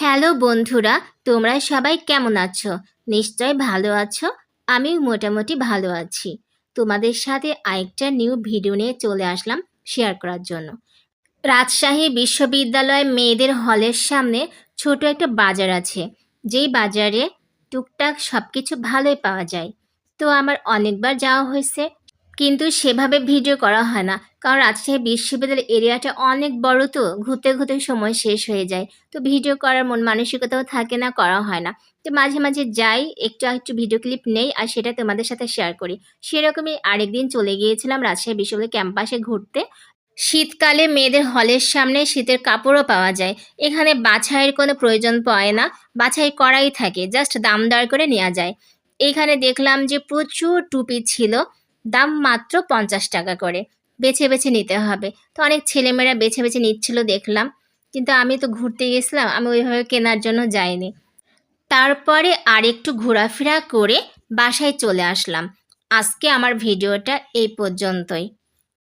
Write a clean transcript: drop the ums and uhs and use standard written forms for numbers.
Hello বন্ধুরা, তোমরা সবাই কেমন আছো? নিশ্চয় ভালো আছো। আমিও মোটামুটি ভালো আছি। তোমাদের সাথে আরেকটা নিউ ভিডিও নিয়ে চলে আসলাম শেয়ার করার জন্য। রাজশাহী বিশ্ববিদ্যালয় মেয়েদের হলের সামনে ছোট একটা বাজার আছে, যেই বাজারে টুকটাক সব কিছু ভালোই পাওয়া যায়। তো আমার অনেকবার যাওয়া হয়েছে, কিন্তু সেভাবে ভিডিও করা হয় না, কারণ রাজশাহী বিশ্ববিদ্যালয়ের এরিয়াটা অনেক বড়, তো ঘুরতে ঘুরতে সময় শেষ হয়ে যায়। তো ভিডিও করার মন মানসিকতাও থাকে না, করা হয় না। তো মাঝে মাঝে যাই, একটু একটু ভিডিও ক্লিপ নেই আর সেটা তোমাদের সাথে শেয়ার করি। সেরকমই আরেকদিন চলে গিয়েছিলাম রাজশাহী বিশ্ববিদ্যালয় ক্যাম্পাসে ঘুরতে। শীতকালে মেয়েদের হলের সামনে শীতের কাপড়ও পাওয়া যায়। এখানে বাছাইয়ের কোনো প্রয়োজন পড়ে না, বাছাই করাই থাকে, জাস্ট দাম দর করে নেওয়া যায়। এখানে দেখলাম যে প্রচুর টুপি ছিল, দাম মাত্র 50 টাকা করে। বেছে বেছে নিতে হবে। তো অনেক ছেলেমেয়েরা বেছে বেছে নিচ্ছিল দেখলাম, কিন্তু আমি তো ঘুরতে গেছিলাম, আমি ওইভাবে কেনার জন্য যাইনি। তারপরে আরেকটু ঘোরাফেরা করে বাসায় চলে আসলাম। আজকে আমার ভিডিওটা এই পর্যন্তই।